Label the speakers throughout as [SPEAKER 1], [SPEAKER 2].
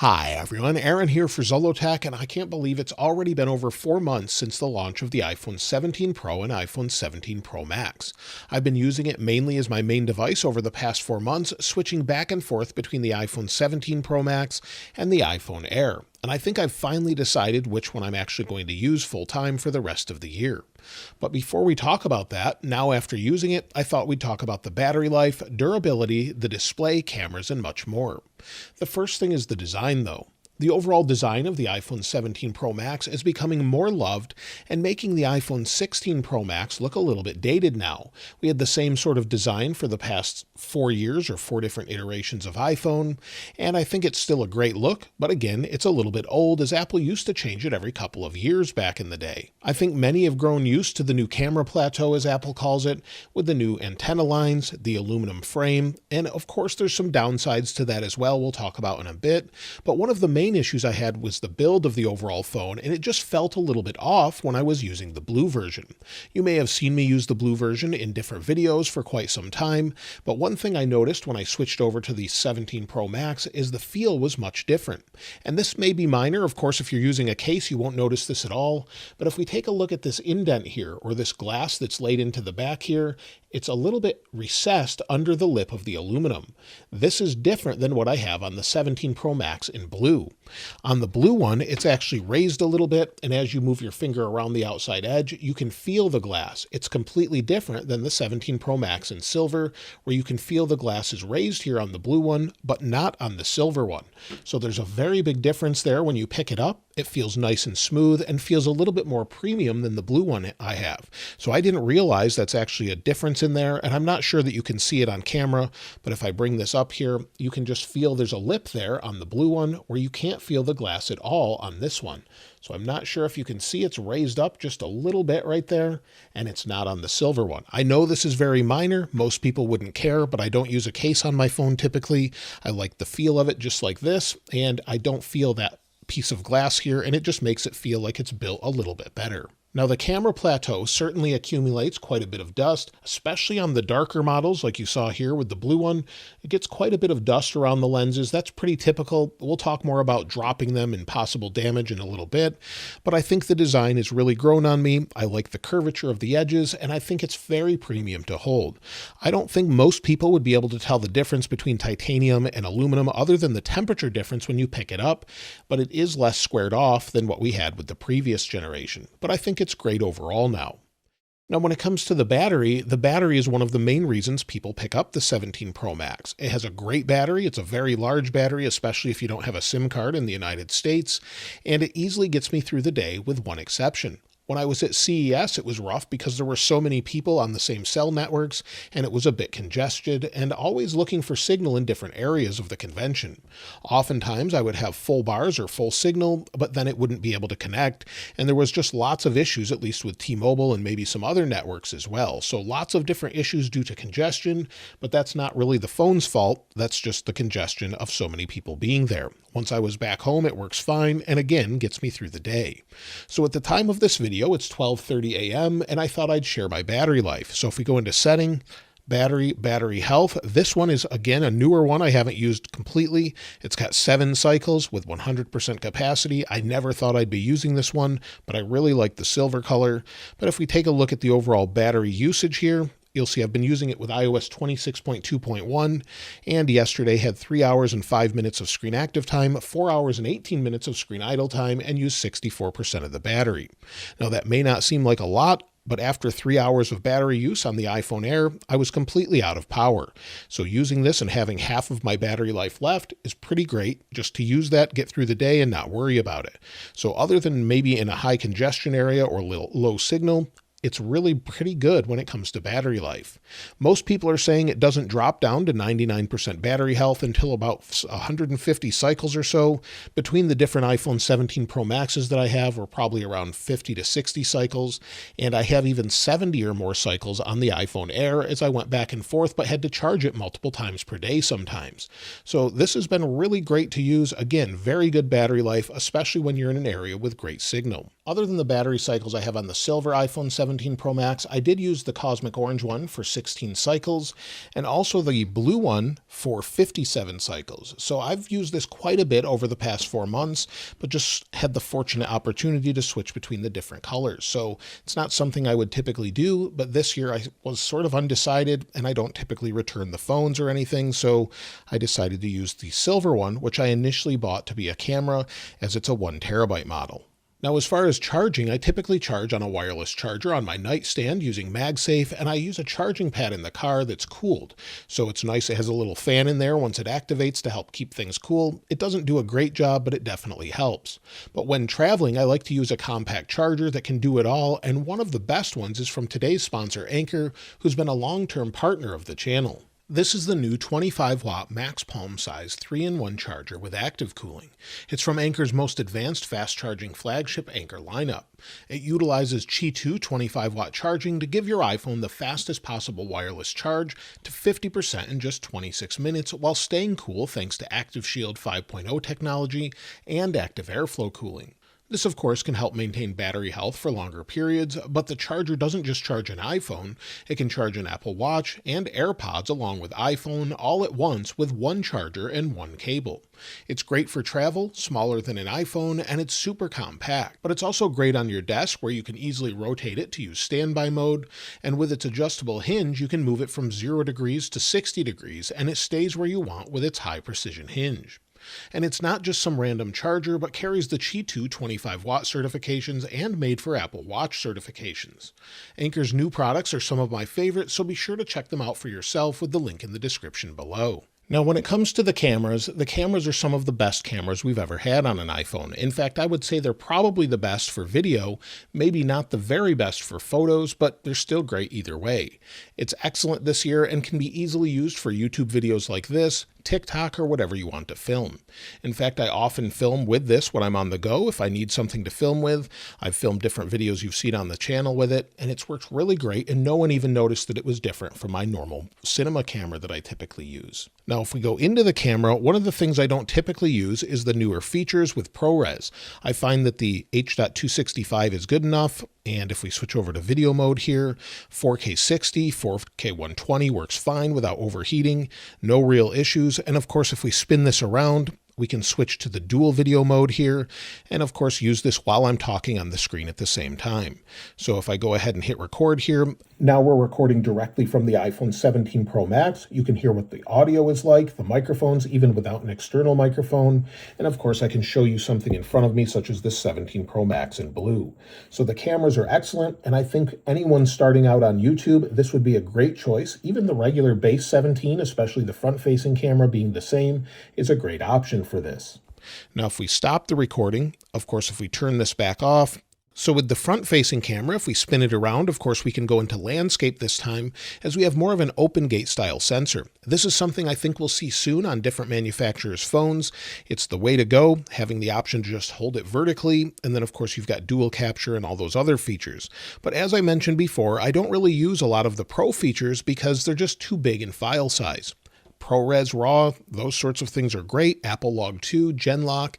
[SPEAKER 1] Hi everyone, Aaron here for Zollotech, and I can't believe it's already been over 4 months since the launch of the iPhone 17 Pro and iPhone 17 Pro Max. I've been using it mainly as my main device over the past 4 months, switching back and forth between the iPhone 17 Pro Max and the iPhone Air. And I think I've finally decided which one I'm actually going to use full time for the rest of the year. But before we talk about that, now after using it, I thought we'd talk about the battery life, durability, the display, cameras, and much more. The first thing is the design though. The overall design of the iPhone 17 Pro Max is becoming more loved and making the iPhone 16 Pro Max look a little bit dated now. We had the same sort of design for the past 4 years or 4 different iterations of iPhone, and I think it's still a great look, but again, it's a little bit old as Apple used to change it every couple of years back in the day. I think many have grown used to the new camera plateau, as Apple calls it, with the new antenna lines, the aluminum frame, and of course there's some downsides to that as well we'll talk about in a bit, but one of the main issues I had was the build of the overall phone, and it just felt a little bit off when I was using the blue version. You may have seen me use the blue version in different videos for quite some time, but one thing I noticed when I switched over to the 17 Pro Max is the feel was much different. And this may be minor, of course if you're using a case you won't notice this at all, but if we take a look at this indent here, or this glass that's laid into the back here, it's a little bit recessed under the lip of the aluminum. This is different than what I have on the 17 Pro Max in blue. On the blue one, it's actually raised a little bit, and as you move your finger around the outside edge, you can feel the glass. It's completely different than the 17 Pro Max in silver, where you can feel the glass is raised here on the blue one, but not on the silver one. So there's a very big difference there when you pick it up. It feels nice and smooth and feels a little bit more premium than the blue one I have. So I didn't realize that's actually a difference in there, and I'm not sure that you can see it on camera, but if I bring this up here, you can just feel there's a lip there on the blue one where you can't feel the glass at all on this one. So I'm not sure if you can see it's raised up just a little bit right there, and it's not on the silver one. I know this is very minor. Most people wouldn't care, but I don't use a case on my phone typically. I like the feel of it just like this, and I don't feel that piece of glass here, and it just makes it feel like it's built a little bit better. Now the camera plateau certainly accumulates quite a bit of dust, especially on the darker models like you saw here with the blue one. It gets quite a bit of dust around the lenses. That's pretty typical. We'll talk more about dropping them and possible damage in a little bit, but I think the design has really grown on me. I like the curvature of the edges, and I think it's very premium to hold. I don't think most people would be able to tell the difference between titanium and aluminum other than the temperature difference when you pick it up, but it is less squared off than what we had with the previous generation. But I think it's great overall now. Now, when it comes to the battery is one of the main reasons people pick up the 17 Pro Max. It has a great battery. It's a very large battery, especially if you don't have a SIM card in the United States, and it easily gets me through the day with one exception. When I was at CES, it was rough because there were so many people on the same cell networks, and it was a bit congested and always looking for signal in different areas of the convention. Oftentimes, I would have full bars or full signal, but then it wouldn't be able to connect, and there was just lots of issues, at least with T-Mobile and maybe some other networks as well. So lots of different issues due to congestion, but that's not really the phone's fault. That's just the congestion of so many people being there. Once I was back home, it works fine, and again, gets me through the day. So at the time of this video, it's 12:30 a.m., and I thought I'd share my battery life. So if we go into setting, battery health, this one is again a newer one I haven't used completely. It's got 7 cycles with 100% capacity. I never thought I'd be using this one, but I really like the silver color. But if we take a look at the overall battery usage here, you'll see I've been using it with iOS 26.2.1, and yesterday had 3 hours and 5 minutes of screen active time, 4 hours and 18 minutes of screen idle time, and used 64% of the battery. Now that may not seem like a lot, but after 3 hours of battery use on the iPhone Air, I was completely out of power. So using this and having half of my battery life left is pretty great, just to use that, get through the day and not worry about it. So other than maybe in a high congestion area or low signal, it's really pretty good when it comes to battery life. Most people are saying it doesn't drop down to 99% battery health until about 150 cycles or so. Between the different iPhone 17 Pro Maxes that I have, we're probably around 50 to 60 cycles, and I have even 70 or more cycles on the iPhone Air as I went back and forth, but had to charge it multiple times per day sometimes. So this has been really great to use. Again, very good battery life, especially when you're in an area with great signal. Other than the battery cycles I have on the silver iPhone 17 Pro Max, I did use the cosmic orange one for 16 cycles and also the blue one for 57 cycles. So I've used this quite a bit over the past 4 months, but just had the fortunate opportunity to switch between the different colors. So it's not something I would typically do, but this year I was sort of undecided and I don't typically return the phones or anything. So I decided to use the silver one, which I initially bought to be a camera as it's a 1 terabyte model. Now, as far as charging, I typically charge on a wireless charger on my nightstand using MagSafe, and I use a charging pad in the car that's cooled. So it's nice, it has a little fan in there once it activates to help keep things cool. It doesn't do a great job, but it definitely helps. But when traveling, I like to use a compact charger that can do it all, and one of the best ones is from today's sponsor, Anker, who's been a long-term partner of the channel. This is the new 25-watt max palm size 3-in-1 charger with active cooling. It's from Anker's most advanced fast-charging flagship Anker lineup. It utilizes Qi 2 25-watt charging to give your iPhone the fastest possible wireless charge to 50% in just 26 minutes while staying cool thanks to Active Shield 5.0 technology and active airflow cooling. This, of course, can help maintain battery health for longer periods, but the charger doesn't just charge an iPhone, it can charge an Apple Watch and AirPods along with iPhone all at once with one charger and one cable. It's great for travel, smaller than an iPhone, and it's super compact, but it's also great on your desk where you can easily rotate it to use standby mode, and with its adjustable hinge, you can move it from 0 degrees to 60 degrees, and it stays where you want with its high precision hinge. And it's not just some random charger, but carries the Qi 2 25-watt certifications and made for Apple Watch certifications. Anker's new products are some of my favorites, so be sure to check them out for yourself with the link in the description below. Now, when it comes to the cameras are some of the best cameras we've ever had on an iPhone. In fact, I would say they're probably the best for video, maybe not the very best for photos, but they're still great either way. It's excellent this year and can be easily used for YouTube videos like this, TikTok, or whatever you want to film. In fact, I often film with this when I'm on the go if I need something to film with. I've filmed different videos you've seen on the channel with it, and it's worked really great, and no one even noticed that it was different from my normal cinema camera that I typically use. Now, if we go into the camera, one of the things I don't typically use is the newer features with ProRes. I find that the H.265 is good enough, and if we switch over to video mode here, 4K 60, 4K 120 works fine without overheating, no real issues. And of course, if we spin this around, we can switch to the dual video mode here, and of course use this while I'm talking on the screen at the same time. So if I go ahead and hit record here, now we're recording directly from the iPhone 17 Pro Max. You can hear what the audio is like, the microphones, even without an external microphone. And of course I can show you something in front of me, such as this 17 Pro Max in blue. So the cameras are excellent, and I think anyone starting out on YouTube, this would be a great choice. Even the regular base 17, especially the front-facing camera being the same, is a great option for this. Now, if we stop the recording, of course, if we turn this back off, so with the front-facing camera, if we spin it around, of course, we can go into landscape this time as we have more of an open gate style sensor. This is something I think we'll see soon on different manufacturers' phones. It's the way to go, having the option to just hold it vertically. And then, of course, you've got dual capture and all those other features. But as I mentioned before, I don't really use a lot of the Pro features because they're just too big in file size. ProRes RAW, those sorts of things are great. Apple Log 2, Genlock,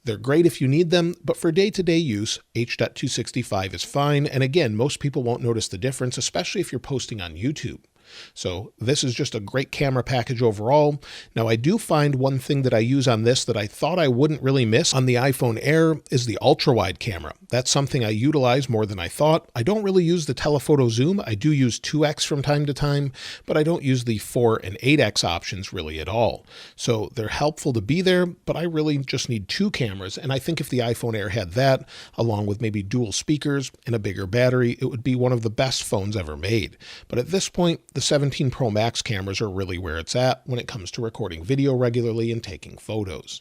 [SPEAKER 1] they're great if you need them, but for day-to-day use, H.265 is fine. And again, most people won't notice the difference, especially if you're posting on YouTube. So this is just a great camera package overall. Now, I do find one thing that I use on this that I thought I wouldn't really miss on the iPhone Air is the ultra-wide camera. That's something I utilize more than I thought. I don't really use the telephoto zoom. I do use 2x from time to time, but I don't use the 4 and 8x options really at all. So they're helpful to be there, but I really just need 2 cameras. And I think if the iPhone Air had that, along with maybe dual speakers and a bigger battery, it would be one of the best phones ever made. But at this point, the 17 Pro Max cameras are really where it's at when it comes to recording video regularly and taking photos.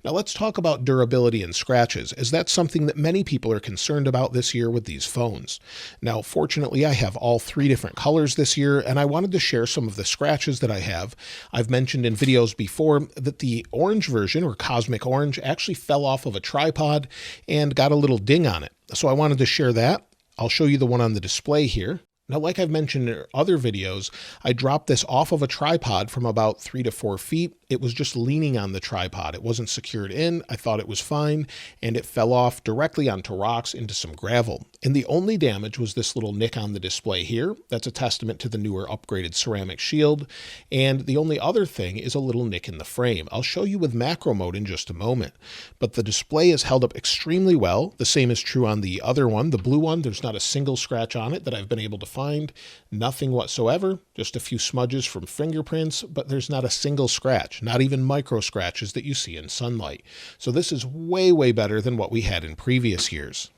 [SPEAKER 1] Now let's talk about durability and scratches, as that's something that many people are concerned about this year with these phones. Now, fortunately, I have all 3 different colors this year, and I wanted to share some of the scratches that I have. I've mentioned in videos before that the orange version, or cosmic orange, actually fell off of a tripod and got a little ding on it. So I wanted to share that. I'll show you the one on the display here. Now, like I've mentioned in other videos, I dropped this off of a tripod from about 3 to 4 feet. It was just leaning on the tripod. It wasn't secured in. I thought it was fine, and it fell off directly onto rocks into some gravel. And the only damage was this little nick on the display here. That's a testament to the newer upgraded ceramic shield. And the only other thing is a little nick in the frame. I'll show you with macro mode in just a moment. But the display is held up extremely well. The same is true on the other one, the blue one. There's not a single scratch on it that I've been able to find. Nothing whatsoever, just a few smudges from fingerprints, but there's not a single scratch, not even micro scratches that you see in sunlight. So this is way, way better than what we had in previous years.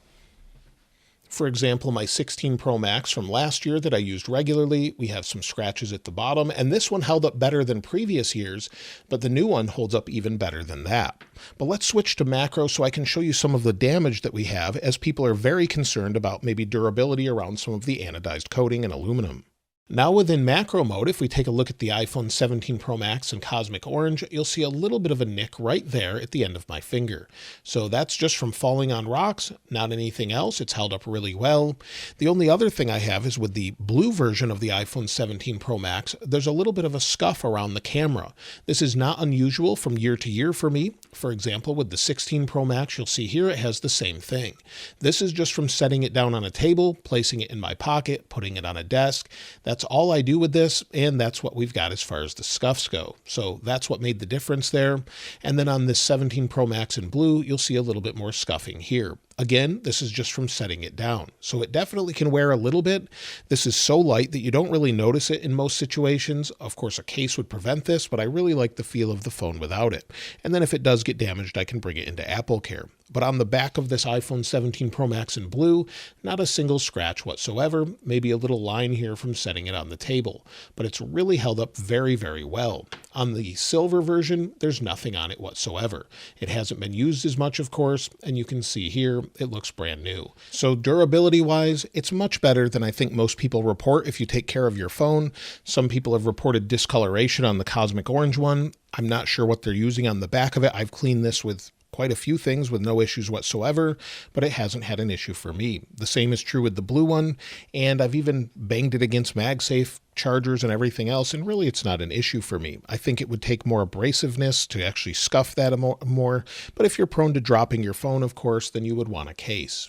[SPEAKER 1] For example, my 16 Pro Max from last year that I used regularly, we have some scratches at the bottom, and this one held up better than previous years, but the new one holds up even better than that. But let's switch to macro so I can show you some of the damage that we have, as people are very concerned about maybe durability around some of the anodized coating and aluminum. Now within macro mode, if we take a look at the iPhone 17 Pro Max in Cosmic Orange, you'll see a little bit of a nick right there at the end of my finger. So that's just from falling on rocks, not anything else. It's held up really well. The only other thing I have is with the blue version of the iPhone 17 Pro Max, there's a little bit of a scuff around the camera. This is not unusual from year to year for me. For example, with the 16 Pro Max, you'll see here it has the same thing. This is just from setting it down on a table, placing it in my pocket, putting it on a desk. That's all I do with this, and that's what we've got as far as the scuffs go. So that's what made the difference there. And then on this 17 Pro Max in blue, you'll see a little bit more scuffing here. Again, this is just from setting it down. So it definitely can wear a little bit. This is so light that you don't really notice it in most situations. Of course, a case would prevent this, but I really like the feel of the phone without it. And then if it does get damaged, I can bring it into AppleCare. But on the back of this iPhone 17 Pro Max in blue, not a single scratch whatsoever, maybe a little line here from setting it on the table. But it's really held up very, very well. On the silver version, there's nothing on it whatsoever. It hasn't been used as much, of course, and you can see here, it looks brand new. So durability-wise, it's much better than I think most people report if you take care of your phone. Some people have reported discoloration on the Cosmic Orange one. I'm not sure what they're using on the back of it. I've cleaned this with quite a few things with no issues whatsoever, but it hasn't had an issue for me. The same is true with the blue one, and I've even banged it against MagSafe chargers and everything else, and really it's not an issue for me. I think it would take more abrasiveness to actually scuff that more, but if you're prone to dropping your phone, of course, then you would want a case.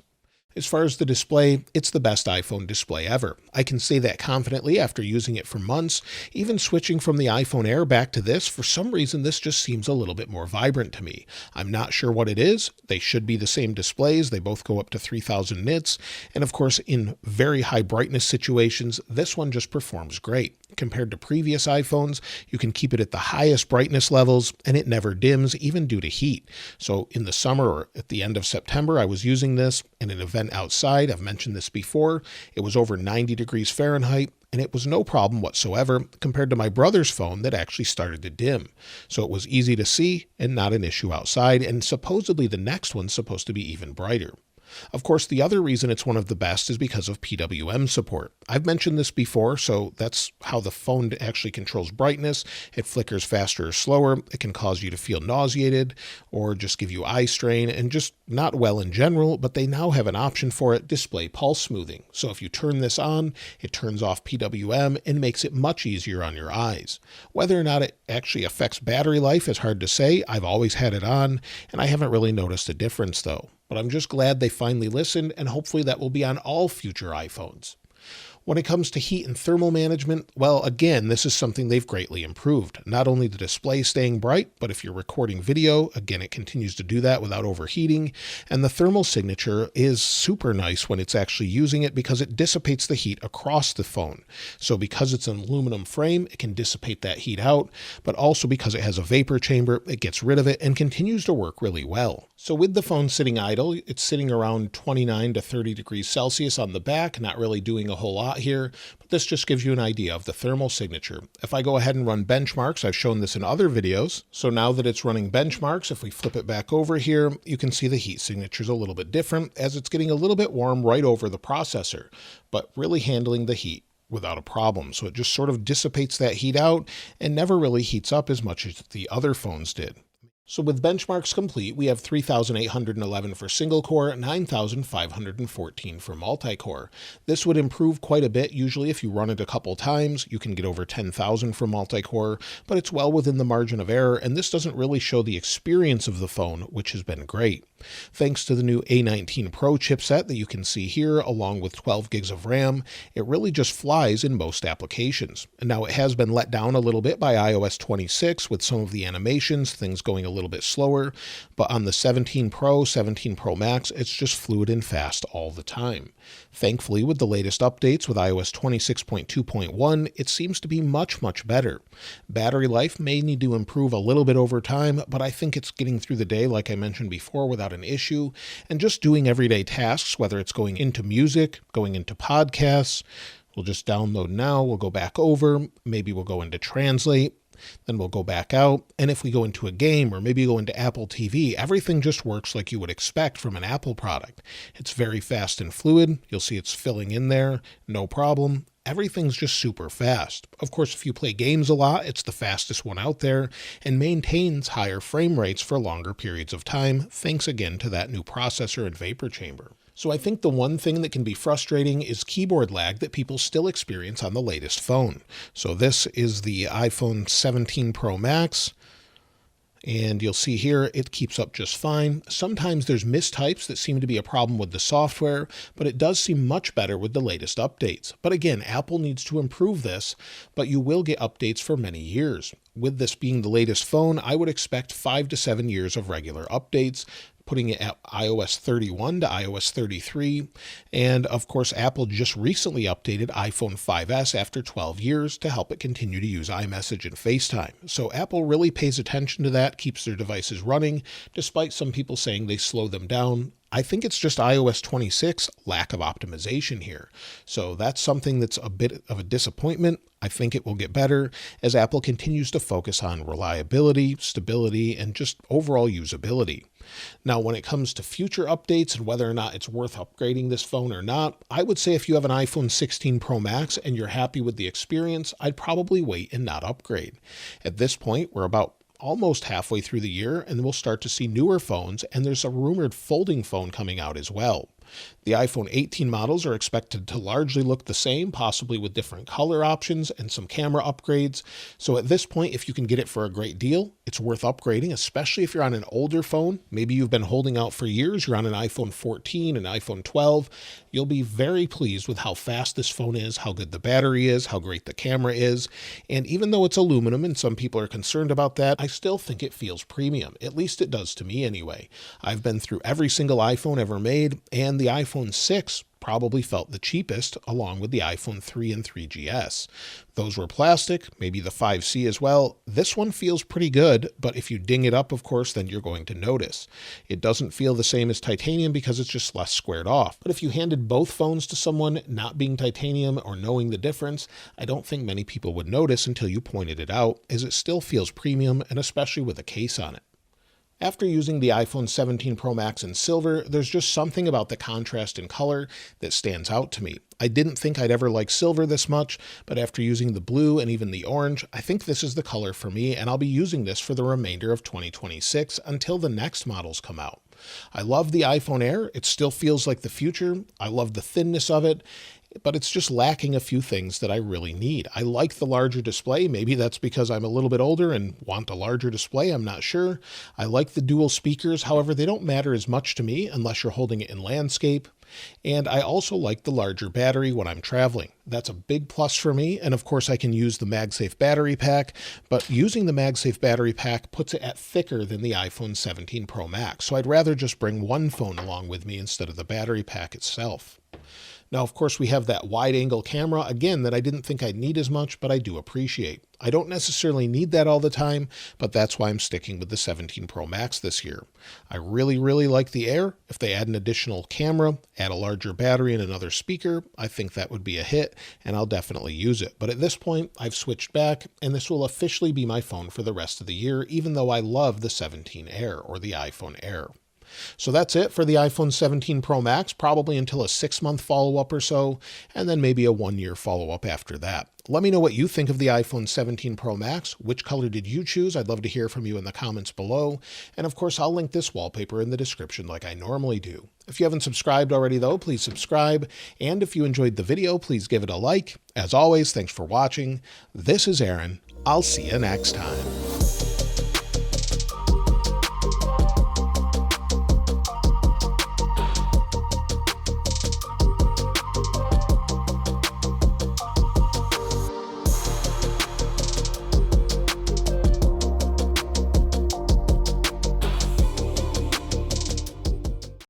[SPEAKER 1] As far as the display, it's the best iPhone display ever. I can say that confidently after using it for months. Even switching from the iPhone Air back to this, for some reason this just seems a little bit more vibrant to me. I'm not sure what it is. They should be the same displays. They both go up to 3000 nits. And of course, in very high brightness situations, this one just performs great. Compared to previous iPhones, you can keep it at the highest brightness levels and it never dims, even due to heat. So in the summer or at the end of September, I was using this in an event outside. I've mentioned this before. It was over 90 degrees Fahrenheit and it was no problem whatsoever compared to my brother's phone that actually started to dim. So it was easy to see and not an issue outside, and supposedly the next one's supposed to be even brighter. Of course, the other reason it's one of the best is because of PWM support. I've mentioned this before, so that's how the phone actually controls brightness. It flickers faster or slower. It can cause you to feel nauseated or just give you eye strain and just not well in general, but they now have an option for it, display pulse smoothing. So if you turn this on, it turns off PWM and makes it much easier on your eyes. Whether or not it actually affects battery life is hard to say. I've always had it on, and I haven't really noticed a difference though. But I'm just glad they finally listened, and hopefully that will be on all future iPhones. When it comes to heat and thermal management, well, again, this is something they've greatly improved. Not only the display staying bright, but if you're recording video, again, it continues to do that without overheating. And the thermal signature is super nice when it's actually using it because it dissipates the heat across the phone. So because it's an aluminum frame, it can dissipate that heat out, but also because it has a vapor chamber, it gets rid of it and continues to work really well. So with the phone sitting idle, it's sitting around 29 to 30 degrees Celsius on the back, not really doing a whole lot here, but this just gives you an idea of the thermal signature. If I go ahead and run benchmarks, I've shown this in other videos. So now that it's running benchmarks, if we flip it back over here, you can see the heat signature is a little bit different as it's getting a little bit warm right over the processor, but really handling the heat without a problem. So it just sort of dissipates that heat out and never really heats up as much as the other phones did. So with benchmarks complete, we have 3,811 for single core, 9,514 for multi-core. This would improve quite a bit. Usually if you run it a couple times, you can get over 10,000 for multi-core, but it's well within the margin of error, and this doesn't really show the experience of the phone, which has been great. Thanks to the new A19 Pro chipset that you can see here, along with 12 gigs of RAM, it really just flies in most applications. And now it has been let down a little bit by iOS 26 with some of the animations, things going a little bit slower, but on the 17 Pro, 17 Pro Max, it's just fluid and fast all the time. Thankfully, with the latest updates with iOS 26.2.1, it seems to be much better. Battery life may need to improve a little bit over time, but I think it's getting through the day, like I mentioned before, without an issue, and just doing everyday tasks, whether it's going into music, going into podcasts. We'll just download now, we'll go back over, maybe we'll go into Translate, then we'll go back out, and if we go into a game or maybe go into Apple TV, everything just works like you would expect from an Apple product. It's very fast and fluid. You'll see it's filling in there, no problem. Everything's just super fast. Of course, if you play games a lot, it's the fastest one out there and maintains higher frame rates for longer periods of time, thanks again to that new processor and vapor chamber. So I think the one thing that can be frustrating is keyboard lag that people still experience on the latest phone. So this is the iPhone 17 Pro Max. And you'll see here, it keeps up just fine. Sometimes there's mistypes that seem to be a problem with the software, but it does seem much better with the latest updates. But again, Apple needs to improve this, but you will get updates for many years. With this being the latest phone, I would expect 5 to 7 years of regular updates, putting it at iOS 31 to iOS 33. And of course, Apple just recently updated iPhone 5S after 12 years to help it continue to use iMessage and FaceTime. So Apple really pays attention to that, keeps their devices running, despite some people saying they slow them down. I think it's just iOS 26 lack of optimization here. So that's something that's a bit of a disappointment. I think it will get better as Apple continues to focus on reliability, stability, and just overall usability. Now, when it comes to future updates and whether or not it's worth upgrading this phone or not, I would say if you have an iPhone 16 Pro Max and you're happy with the experience, I'd probably wait and not upgrade. At this point, we're about almost halfway through the year, and we'll start to see newer phones, and there's a rumored folding phone coming out as well. The iPhone 18 models are expected to largely look the same, possibly with different color options and some camera upgrades. So at this point, if you can get it for a great deal, it's worth upgrading, especially if you're on an older phone. Maybe you've been holding out for years. You're on an iPhone 14, an iPhone 12. You'll be very pleased with how fast this phone is, how good the battery is, how great the camera is. And even though it's aluminum and some people are concerned about that, I still think it feels premium. At least it does to me anyway. I've been through every single iPhone ever made, and the iPhone 6 probably felt the cheapest, along with the iPhone 3 and 3GS. Those were plastic, maybe the 5C as well. This one feels pretty good, but if you ding it up, of course, then you're going to notice. It doesn't feel the same as titanium because it's just less squared off. But if you handed both phones to someone not being titanium or knowing the difference, I don't think many people would notice until you pointed it out, as it still feels premium, and especially with a case on it. After using the iPhone 17 Pro Max in silver, there's just something about the contrast in color that stands out to me. I didn't think I'd ever like silver this much, but after using the blue and even the orange, I think this is the color for me, and I'll be using this for the remainder of 2026 until the next models come out. I love the iPhone Air. It still feels like the future. I love the thinness of it, but it's just lacking a few things that I really need. I like the larger display. Maybe that's because I'm a little bit older and want a larger display. I'm not sure. I like the dual speakers. However, they don't matter as much to me unless you're holding it in landscape. And I also like the larger battery when I'm traveling. That's a big plus for me. And of course, I can use the MagSafe battery pack, but using the MagSafe battery pack puts it at thicker than the iPhone 17 Pro Max. So I'd rather just bring one phone along with me instead of the battery pack itself. Now, of course, we have that wide-angle camera, again, that I didn't think I'd need as much, but I do appreciate. I don't necessarily need that all the time, but that's why I'm sticking with the 17 Pro Max this year. I really like the Air. If they add an additional camera, add a larger battery and another speaker, I think that would be a hit, and I'll definitely use it. But at this point, I've switched back, and this will officially be my phone for the rest of the year, even though I love the 17 Air or the iPhone Air. So that's it for the iPhone 17 Pro Max, probably until a 6-month follow-up or so, and then maybe a 1-year follow-up after that. Let me know what you think of the iPhone 17 Pro Max. Which color did you choose? I'd love to hear from you in the comments below. And of course, I'll link this wallpaper in the description like I normally do. If you haven't subscribed already though, please subscribe. And if you enjoyed the video, please give it a like. As always, thanks for watching. This is Aaron. I'll see you next time.